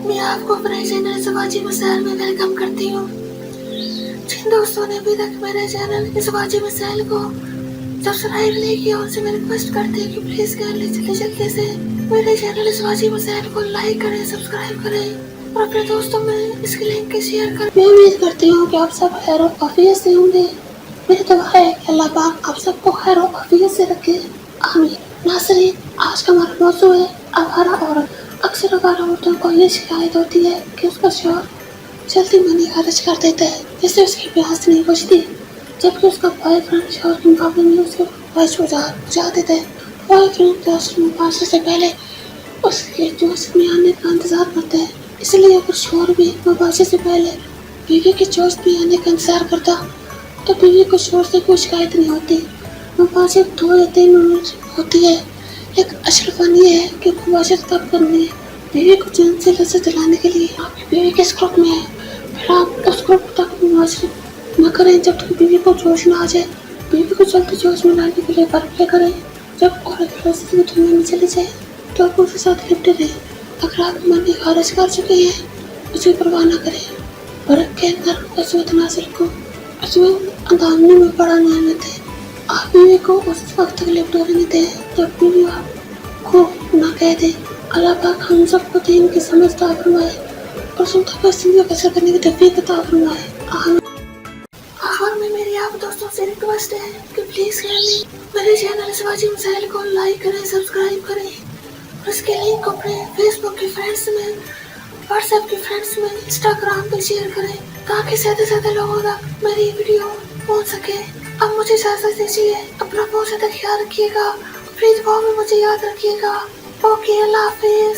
मैं आपको अपने चैनल शिवाजी मिसाइल में वेलकम करती हूँ। जिन दोस्तों ने अभी तक मेरे चैनल शिवाजी मिसाइल को सब्सक्राइब नहीं किया उनसे मैं रिक्वेस्ट करती हूँ कि प्लीज जल्दी से मेरे चैनल शिवाजी मिसाइल को लाइक करें, सब्सक्राइब करें और अपने दोस्तों में इसकी लिंक शेयर करें। मैं उम्मीद करती हूँ कि आप सब खैर और आफियत से होंगे। मेरी दुआ है कि अल्लाह पाक आप सबको खैर और आफियत से रखे, आमीन। नाज़रीन, आज का हमारा मौजू है आवारा औरत। अक्सर आवारा औरतों को ये शिकायत होती है कि उसका शौहर जल्दी मनी खर्च कर देता है, जिससे उसकी प्यास नहीं बुझती, जबकि उसका बॉयफ्रेंड शौहर के मुकाबले में उसके ख्वाहिश बुझा देता है। बॉयफ्रेंड के मुबाशरे से पहले उसके जोश में आने का इंतजार करता है, इसलिए अगर शौहर भी मुबाशरे से पहले बीवी के जोश में आने का इंतजार करता तो बीवी को शौहर से कोई शिकायत नहीं होती। मुबाशरे 2 या 3 मिनट होती है, लेकिन अशरफान ये है कि मुबाशरे तब करनी है बीवी को चैन से लज्जत दिलाने के लिए। आपकी बीवी किस ग्रुप में है, फिर आप उस ग्रुप तक मुबाशरे न करें जब तक बीवी को जोश न आ जाए। बीवी को जल्दी जोश में लाने के लिए बर्फे करें। जब औरत लज्जत की दुनिया में चली जाए तो आप उसके साथ लिपटे रहें। अगर आप मनी खारिज कर चुके हैं उसकी परवाह न करें, बर्फ के अंदर अजवत नासिर को अजवत दामनी में बड़ा नियामत है। आप बीवी को उस वक्त तक लिपटे रहने दें जब बीवी आपको न कह दे। अल्लाह पाक हम सबको दीन की समझ अता फरमाए और सुनता हुआ जिंदगी बसर करने की तौफीक अता फरमाए, आमीन। आखिर में मेरी आप दोस्तों से रिक्वेस्ट है कि प्लीज मेरे चैनल शिवाजी मिसाइल को लाइक करें, सब्सक्राइब करें और इसके लिंक को अपने फेसबुक के फ्रेंड्स में, व्हाट्सएप के फ्रेंड्स में, इंस्टाग्राम पे शेयर करें ताकि ज्यादा से ज्यादा लोगों तक मेरी वीडियो पहुंच सके। अब मुझे इजाजत दीजिए, अपना बहुत ज्यादा ख्याल रखिएगा, अपनी दुआओं में मुझे याद रखिएगा। ओके, अल्लाह हाफिज।